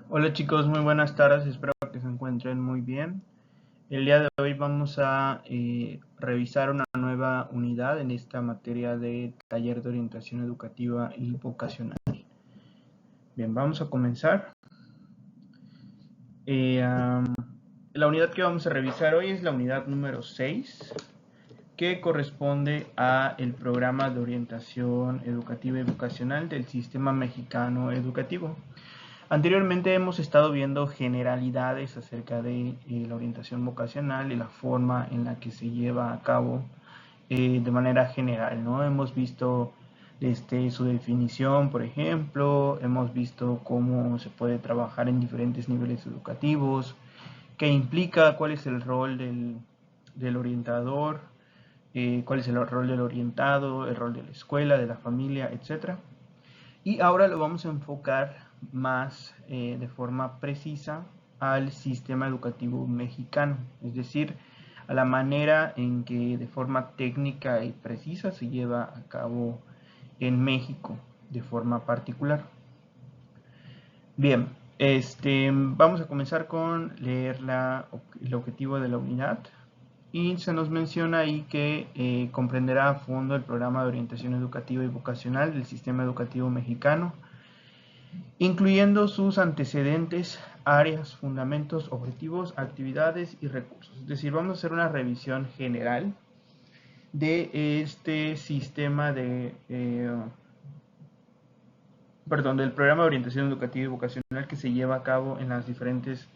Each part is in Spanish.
Hola chicos, muy buenas tardes, espero que se encuentren muy bien. El día de hoy vamos a revisar una nueva unidad en esta materia de taller de orientación educativa y vocacional. Bien, vamos a comenzar. La unidad que vamos a revisar hoy es la unidad número 6, que corresponde a el programa de orientación educativa y vocacional del Sistema Mexicano Educativo. Anteriormente hemos estado viendo generalidades acerca de la orientación vocacional y la forma en la que se lleva a cabo de manera general, ¿no? Hemos visto su definición, por ejemplo, hemos visto cómo se puede trabajar en diferentes niveles educativos, qué implica, cuál es el rol del orientador, cuál es el rol del orientado, el rol de la escuela, de la familia, etcétera. Y ahora lo vamos a enfocar más de forma precisa al sistema educativo mexicano, es decir, a la manera en que de forma técnica y precisa se lleva a cabo en México de forma particular. Bien, vamos a comenzar con leer el objetivo de la unidad y se nos menciona ahí que comprenderá a fondo el programa de orientación educativa y vocacional del sistema educativo mexicano, incluyendo sus antecedentes, áreas, fundamentos, objetivos, actividades y recursos. Es decir, vamos a hacer una revisión general de este sistema del programa de orientación educativa y vocacional que se lleva a cabo en las diferentes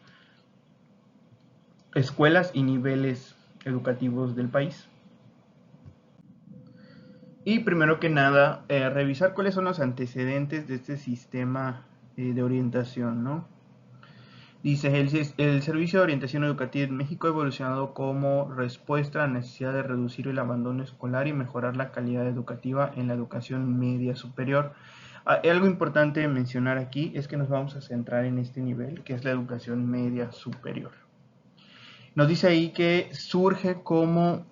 escuelas y niveles educativos del país. Y primero que nada, revisar cuáles son los antecedentes de este sistema de orientación, ¿no? Dice, el Servicio de Orientación Educativa en México ha evolucionado como respuesta a la necesidad de reducir el abandono escolar y mejorar la calidad educativa en la educación media superior. Algo importante mencionar aquí es que nos vamos a centrar en este nivel, que es la educación media superior. Nos dice ahí que surge como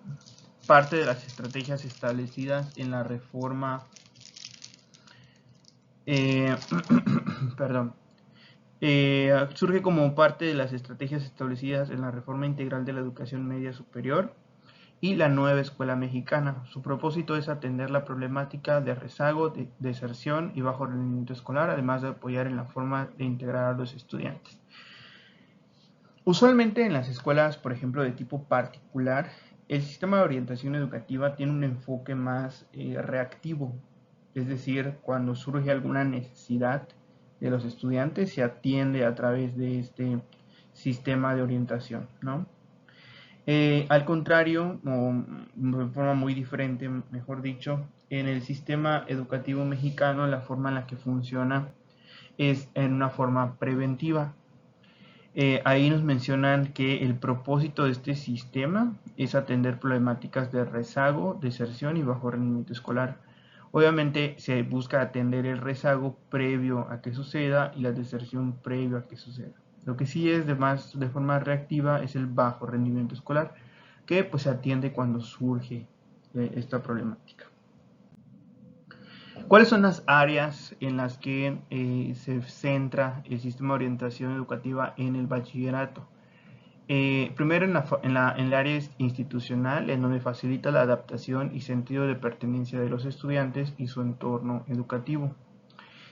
parte de las estrategias establecidas en la reforma, perdón, surge como parte de las estrategias establecidas en la reforma integral de la educación media superior y la nueva escuela mexicana. Su propósito es atender la problemática de rezago, deserción y bajo rendimiento escolar, además de apoyar en la forma de integrar a los estudiantes. Usualmente en las escuelas, por ejemplo, de tipo particular, el sistema de orientación educativa tiene un enfoque más reactivo, es decir, cuando surge alguna necesidad de los estudiantes se atiende a través de este sistema de orientación, ¿no? Al contrario, o de forma muy diferente, mejor dicho, en el sistema educativo mexicano la forma en la que funciona es en una forma preventiva. Ahí nos mencionan que el propósito de este sistema es atender problemáticas de rezago, deserción y bajo rendimiento escolar. Obviamente se busca atender el rezago previo a que suceda y la deserción previo a que suceda. Lo que sí es de forma reactiva es el bajo rendimiento escolar, que pues se atiende cuando surge esta problemática. ¿Cuáles son las áreas en las que se centra el sistema de orientación educativa en el bachillerato? Primero en el área institucional, en donde facilita la adaptación y sentido de pertenencia de los estudiantes y su entorno educativo.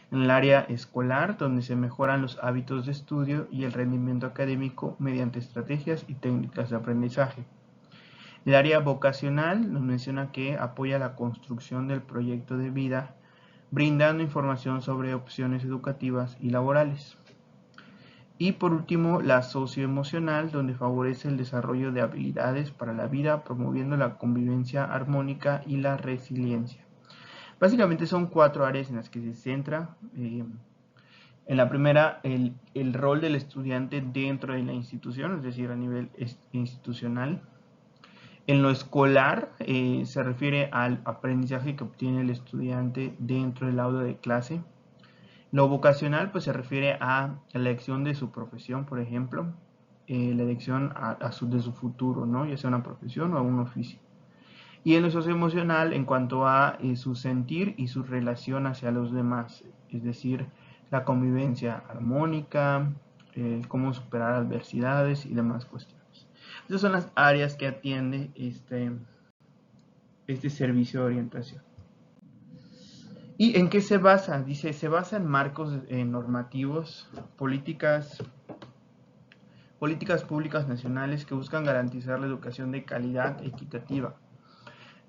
En el área escolar, donde se mejoran los hábitos de estudio y el rendimiento académico mediante estrategias y técnicas de aprendizaje. El área vocacional nos menciona que apoya la construcción del proyecto de vida, brindando información sobre opciones educativas y laborales. Y por último, la socioemocional, donde favorece el desarrollo de habilidades para la vida, promoviendo la convivencia armónica y la resiliencia. Básicamente son 4 áreas en las que se centra. En la primera, el rol del estudiante dentro de la institución, es decir, a nivel institucional. En lo escolar se refiere al aprendizaje que obtiene el estudiante dentro del aula de clase. Lo vocacional pues se refiere a la elección de su profesión, por ejemplo, la elección de su futuro, ¿no? Ya sea una profesión o un oficio. Y en lo socioemocional en cuanto a su sentir y su relación hacia los demás, es decir, la convivencia armónica, cómo superar adversidades y demás cuestiones. Esas son las áreas que atiende este servicio de orientación. ¿Y en qué se basa? Dice, se basa en marcos normativos, políticas públicas nacionales que buscan garantizar la educación de calidad equitativa.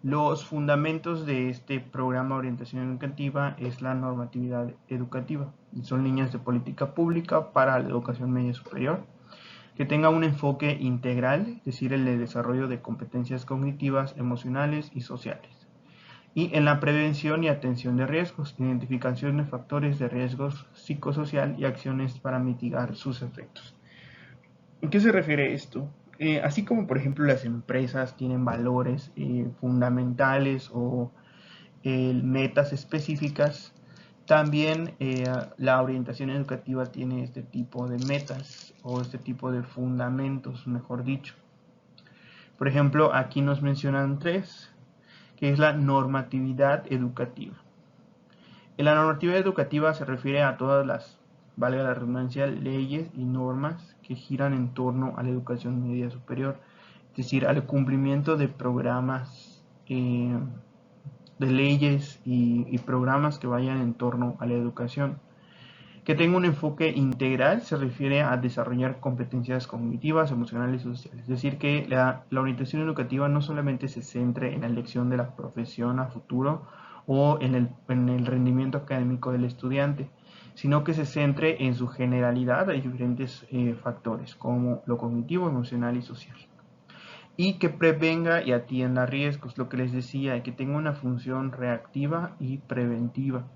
Los fundamentos de este programa de orientación educativa es la normatividad educativa. Son líneas de política pública para la educación media superior, que tenga un enfoque integral, es decir, el de desarrollo de competencias cognitivas, emocionales y sociales. Y en la prevención y atención de riesgos, identificación de factores de riesgos psicosocial y acciones para mitigar sus efectos. ¿En qué se refiere esto? Así como, por ejemplo, las empresas tienen valores fundamentales o metas específicas, también la orientación educativa tiene este tipo de metas o este tipo de fundamentos, mejor dicho. Por ejemplo, aquí nos mencionan tres, que es la normatividad educativa. La normatividad educativa se refiere a todas las, valga la redundancia, leyes y normas que giran en torno a la educación media superior, es decir, al cumplimiento de programas, de leyes y programas que vayan en torno a la educación. Que tenga un enfoque integral se refiere a desarrollar competencias cognitivas, emocionales y sociales. Es decir, que la orientación educativa no solamente se centre en la elección de la profesión a futuro o en el rendimiento académico del estudiante, sino que se centre en su generalidad a diferentes factores, como lo cognitivo, emocional y social. Y que prevenga y atienda riesgos, lo que les decía, que tenga una función reactiva y preventiva.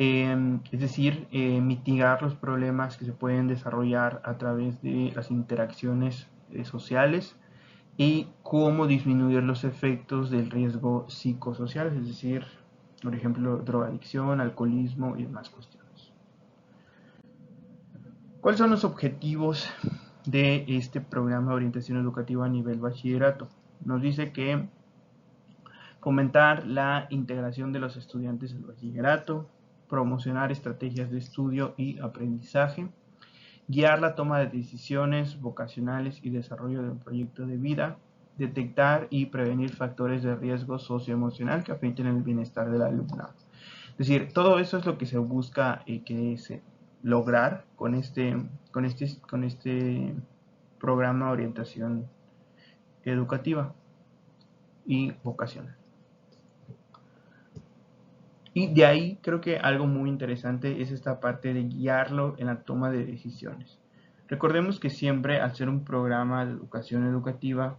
Es decir, mitigar los problemas que se pueden desarrollar a través de las interacciones sociales y cómo disminuir los efectos del riesgo psicosocial, es decir, por ejemplo, drogadicción, alcoholismo y demás cuestiones. ¿Cuáles son los objetivos de este programa de orientación educativa a nivel bachillerato? Nos dice que fomentar la integración de los estudiantes del bachillerato, promocionar estrategias de estudio y aprendizaje, guiar la toma de decisiones vocacionales y desarrollo de un proyecto de vida, detectar y prevenir factores de riesgo socioemocional que afecten el bienestar del alumnado. Es decir, todo eso es lo que se busca lograr con este programa de orientación educativa y vocacional. Y de ahí creo que algo muy interesante es esta parte de guiarlo en la toma de decisiones. Recordemos que siempre al ser un programa de educación educativa,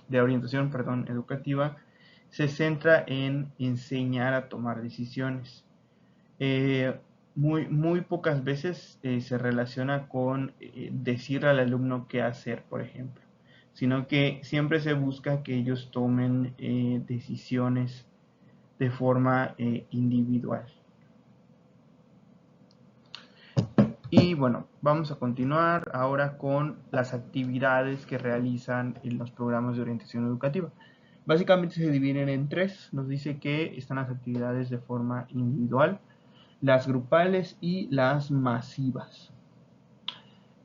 de orientación, perdón, educativa, se centra en enseñar a tomar decisiones. Muy pocas veces se relaciona con decirle al alumno qué hacer, por ejemplo, sino que siempre se busca que ellos tomen decisiones de forma individual. Y bueno, vamos a continuar ahora con las actividades que realizan en los programas de orientación educativa. Básicamente se dividen en tres. Nos dice que están las actividades de forma individual, las grupales y las masivas.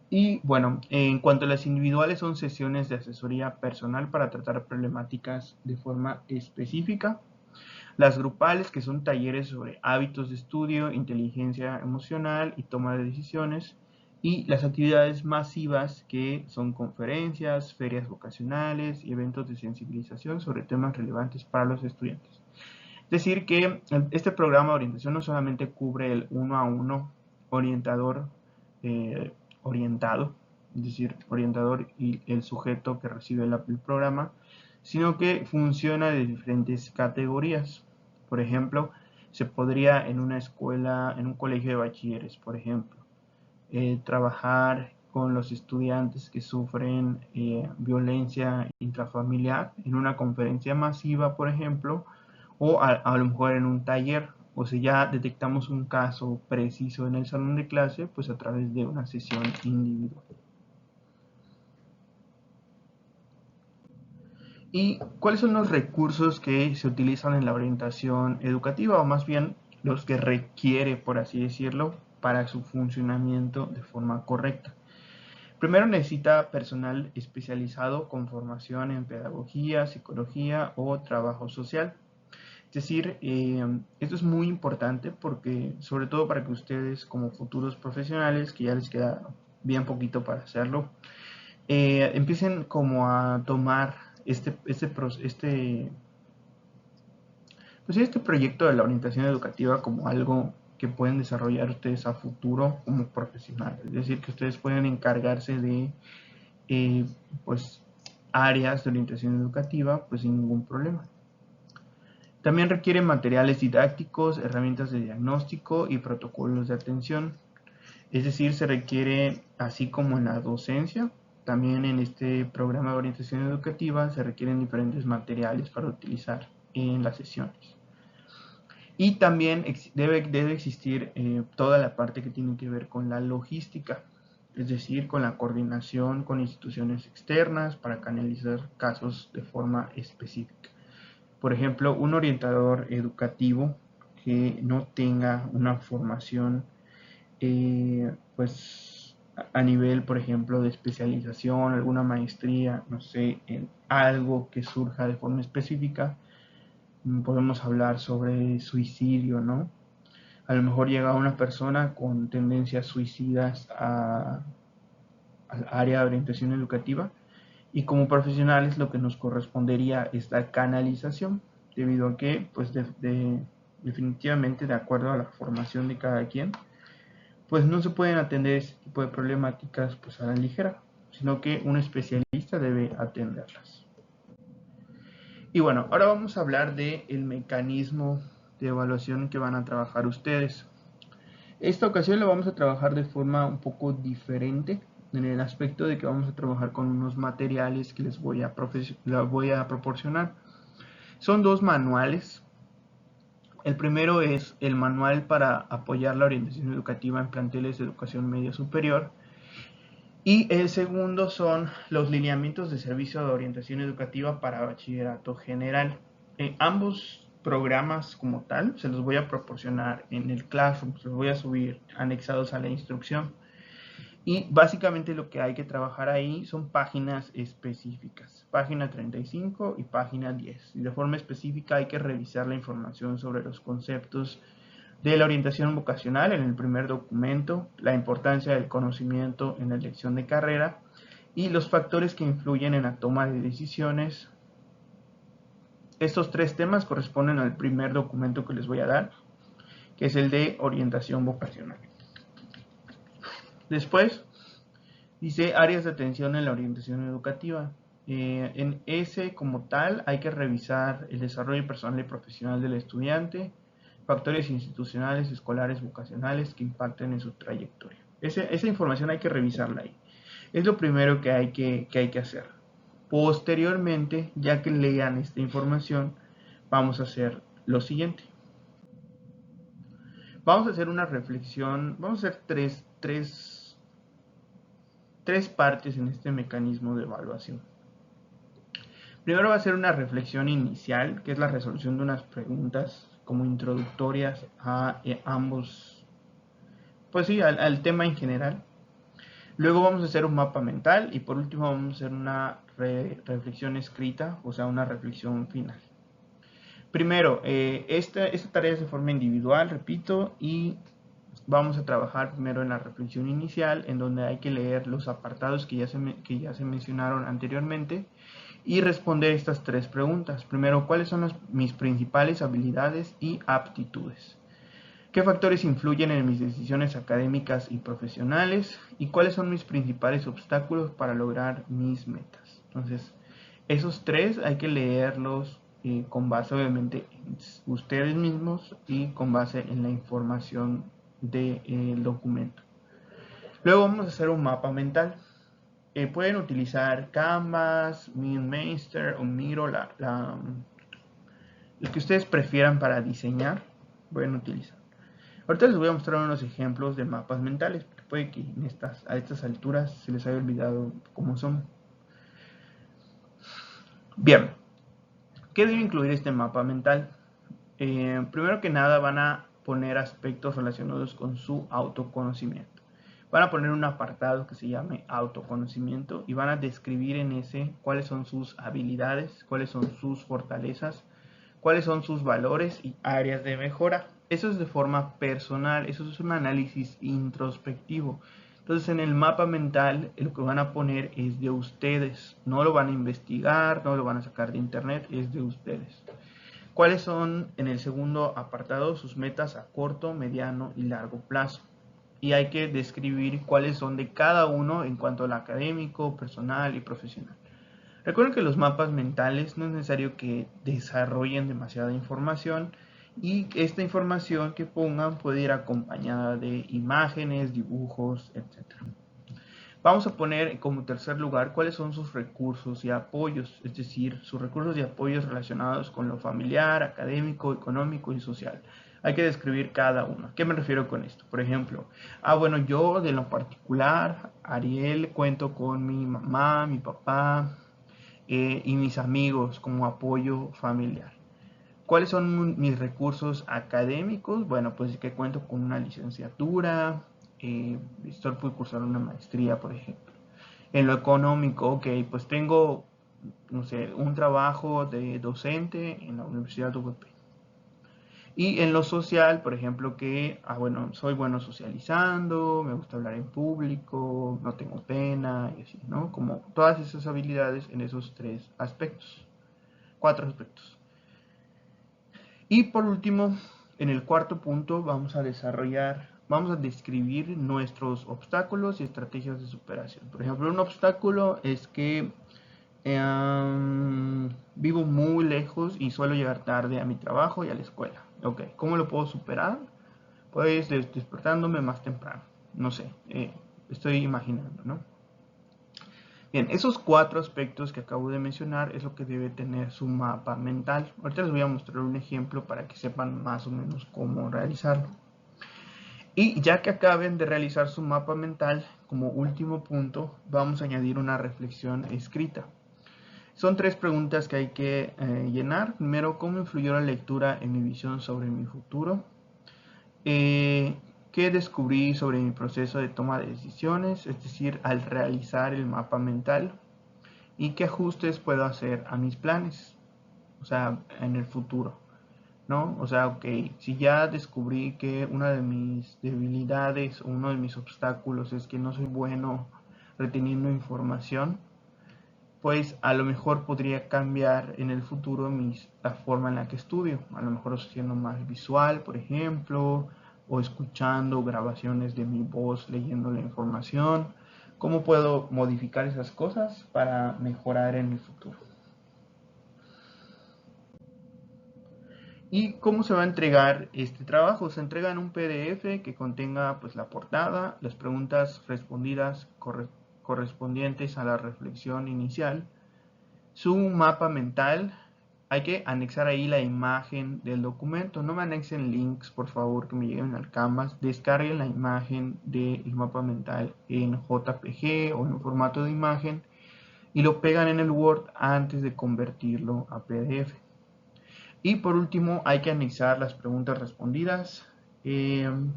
Y bueno, en cuanto a las individuales, son sesiones de asesoría personal para tratar problemáticas de forma específica. Las grupales, que son talleres sobre hábitos de estudio, inteligencia emocional y toma de decisiones. Y las actividades masivas, que son conferencias, ferias vocacionales y eventos de sensibilización sobre temas relevantes para los estudiantes. Es decir, que este programa de orientación no solamente cubre el uno a uno orientador orientado, es decir, orientador y el sujeto que recibe el programa, sino que funciona de diferentes categorías. Por ejemplo, se podría en una escuela, en un colegio de bachilleres, por ejemplo, trabajar con los estudiantes que sufren violencia intrafamiliar en una conferencia masiva, por ejemplo, o a lo mejor en un taller, o si ya detectamos un caso preciso en el salón de clase, pues a través de una sesión individual. ¿Y cuáles son los recursos que se utilizan en la orientación educativa, o más bien los que requiere, por así decirlo, para su funcionamiento de forma correcta. Primero necesita personal especializado con formación en pedagogía, psicología o trabajo social. Es decir, esto es muy importante porque, sobre todo para que ustedes como futuros profesionales, que ya les queda bien poquito para hacerlo, empiecen como a tomar este proyecto de la orientación educativa como algo que pueden desarrollar ustedes a futuro como profesionales. Es decir, que ustedes pueden encargarse de pues áreas de orientación educativa pues sin ningún problema. También requiere materiales didácticos, herramientas de diagnóstico y protocolos de atención. Es decir, se requiere, así como en la docencia, también en este programa de orientación educativa se requieren diferentes materiales para utilizar en las sesiones. Y también debe existir toda la parte que tiene que ver con la logística, es decir, con la coordinación con instituciones externas para canalizar casos de forma específica. Por ejemplo, un orientador educativo que no tenga una formación pues a nivel, por ejemplo, de especialización, alguna maestría, no sé, en algo que surja de forma específica, podemos hablar sobre suicidio, ¿no? A lo mejor llega una persona con tendencias suicidas al área de orientación educativa y como profesionales lo que nos correspondería es la canalización, debido a que, pues definitivamente de acuerdo a la formación de cada quien, pues no se pueden atender ese tipo de problemáticas pues a la ligera, sino que un especialista debe atenderlas. Y bueno, ahora vamos a hablar del mecanismo de evaluación que van a trabajar ustedes. Esta ocasión lo vamos a trabajar de forma un poco diferente, en el aspecto de que vamos a trabajar con unos materiales que les voy a proporcionar. Son dos manuales. El primero es el manual para apoyar la orientación educativa en planteles de educación media superior. Y el segundo son los lineamientos de servicio de orientación educativa para bachillerato general. Ambos programas como tal se los voy a proporcionar en el Classroom, se los voy a subir anexados a la instrucción. Y básicamente lo que hay que trabajar ahí son páginas específicas, página 35 y página 10. Y de forma específica hay que revisar la información sobre los conceptos de la orientación vocacional en el primer documento, la importancia del conocimiento en la elección de carrera y los factores que influyen en la toma de decisiones. Estos tres temas corresponden al primer documento que les voy a dar, que es el de orientación vocacional. Después dice áreas de atención en la orientación educativa. En ese como tal hay que revisar el desarrollo personal y profesional del estudiante, factores institucionales, escolares, vocacionales que impacten en su trayectoria. Esa información hay que revisarla ahí. Es lo primero que hay que hacer. Posteriormente, ya que lean esta información, vamos a hacer lo siguiente. Vamos a hacer una reflexión, vamos a hacer tres partes en este mecanismo de evaluación. Primero va a ser una reflexión inicial, que es la resolución de unas preguntas como introductorias a ambos, pues sí, al tema en general. Luego vamos a hacer un mapa mental y por último vamos a hacer una reflexión escrita, o sea, una reflexión final. Primero, esta tarea es de forma individual, repito, y vamos a trabajar primero en la reflexión inicial, en donde hay que leer los apartados que ya se mencionaron anteriormente y responder estas tres preguntas. Primero, ¿cuáles son mis principales habilidades y aptitudes? ¿Qué factores influyen en mis decisiones académicas y profesionales? ¿Y cuáles son mis principales obstáculos para lograr mis metas? Entonces, esos tres hay que leerlos con base obviamente en ustedes mismos y con base en la información del documento. Luego vamos a hacer un mapa mental. Pueden utilizar Canvas, MinMeister o Miro, el que ustedes prefieran para diseñar, pueden utilizar. Ahorita les voy a mostrar unos ejemplos de mapas mentales, porque puede que a estas alturas se les haya olvidado cómo son. Bien, ¿qué debe incluir este mapa mental? Primero que nada van a poner aspectos relacionados con su autoconocimiento. Van a poner un apartado que se llame autoconocimiento y van a describir en ese cuáles son sus habilidades, cuáles son sus fortalezas, cuáles son sus valores y áreas de mejora. Eso es de forma personal, eso es un análisis introspectivo. Entonces en el mapa mental lo que van a poner es de ustedes, no lo van a investigar, no lo van a sacar de internet, es de ustedes. ¿Cuáles son en el segundo apartado sus metas a corto, mediano y largo plazo? Y hay que describir cuáles son de cada uno en cuanto al académico, personal y profesional. Recuerden que los mapas mentales no es necesario que desarrollen demasiada información y esta información que pongan puede ir acompañada de imágenes, dibujos, etc. Vamos a poner como tercer lugar cuáles son sus recursos y apoyos, es decir, sus recursos y apoyos relacionados con lo familiar, académico, económico y social. Hay que describir cada uno. ¿A qué me refiero con esto? Por ejemplo, bueno, yo de lo particular, Ariel, cuento con mi mamá, mi papá y mis amigos como apoyo familiar. ¿Cuáles son mis recursos académicos? Bueno, pues que cuento con una licenciatura, estoy por cursar una maestría, por ejemplo. En lo económico, ok, pues tengo, no sé, un trabajo de docente en la Universidad de UPP. Y en lo social, por ejemplo, que, bueno, soy bueno socializando, me gusta hablar en público, no tengo pena, y así, ¿no? Como todas esas habilidades en esos tres aspectos, cuatro aspectos. Y por último, en el cuarto punto vamos a describir nuestros obstáculos y estrategias de superación. Por ejemplo, un obstáculo es que vivo muy lejos y suelo llegar tarde a mi trabajo y a la escuela. Ok, ¿cómo lo puedo superar? Pues despertándome más temprano. No sé, estoy imaginando, ¿no? Bien, esos cuatro aspectos que acabo de mencionar es lo que debe tener su mapa mental. Ahorita les voy a mostrar un ejemplo para que sepan más o menos cómo realizarlo. Y ya que acaben de realizar su mapa mental, como último punto, vamos a añadir una reflexión escrita. Son tres preguntas que hay que llenar. Primero, ¿cómo influyó la lectura en mi visión sobre mi futuro? ¿Qué descubrí sobre mi proceso de toma de decisiones? Es decir, al realizar el mapa mental. ¿Y qué ajustes puedo hacer a mis planes? O sea, en el futuro, ¿no? O sea, ok, si ya descubrí que una de mis debilidades o uno de mis obstáculos es que no soy bueno reteniendo información, pues a lo mejor podría cambiar en el futuro la forma en la que estudio. A lo mejor siendo más visual, por ejemplo, o escuchando grabaciones de mi voz leyendo la información. ¿Cómo puedo modificar esas cosas para mejorar en el futuro? ¿Y cómo se va a entregar este trabajo? Se entrega en un PDF que contenga pues, la portada, las preguntas respondidas correspondientes a la reflexión inicial, su mapa mental. Hay que anexar ahí la imagen del documento. No me anexen links, por favor, que me lleguen al Canvas. Descarguen la imagen del mapa mental en JPG o en un formato de imagen y lo pegan en el Word antes de convertirlo a PDF. Y por último, hay que anexar las preguntas respondidas en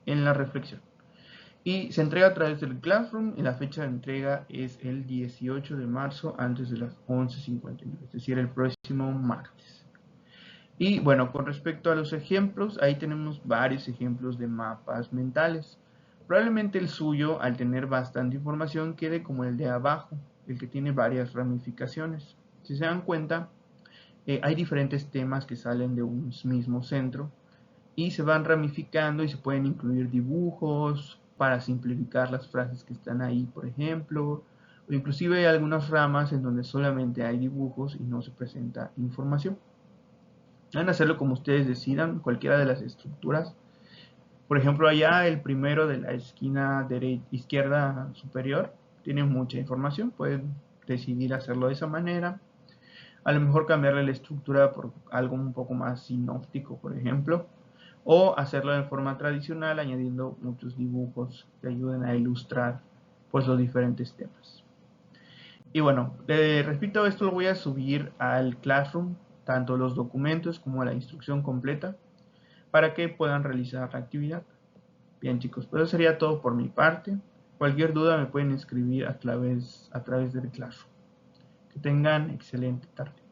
la reflexión. Y se entrega a través del Classroom y la fecha de entrega es el 18 de marzo antes de las 11:59, es decir, el próximo martes. Y bueno, con respecto a los ejemplos, ahí tenemos varios ejemplos de mapas mentales. Probablemente el suyo, al tener bastante información, quede como el de abajo, el que tiene varias ramificaciones. Si se dan cuenta, hay diferentes temas que salen de un mismo centro y se van ramificando y se pueden incluir dibujos para simplificar las frases que están ahí, por ejemplo, o inclusive hay algunas ramas en donde solamente hay dibujos y no se presenta información. Van a hacerlo como ustedes decidan, cualquiera de las estructuras. Por ejemplo, allá el primero de la esquina izquierda superior tiene mucha información, pueden decidir hacerlo de esa manera. A lo mejor cambiarle la estructura por algo un poco más sinóptico, por ejemplo, o hacerlo de forma tradicional añadiendo muchos dibujos que ayuden a ilustrar pues los diferentes temas. Y bueno, repito, esto lo voy a subir al Classroom, tanto los documentos como la instrucción completa, para que puedan realizar la actividad. Bien chicos, pues eso sería todo por mi parte. Cualquier duda me pueden escribir a través del Classroom. Que tengan excelente tarde.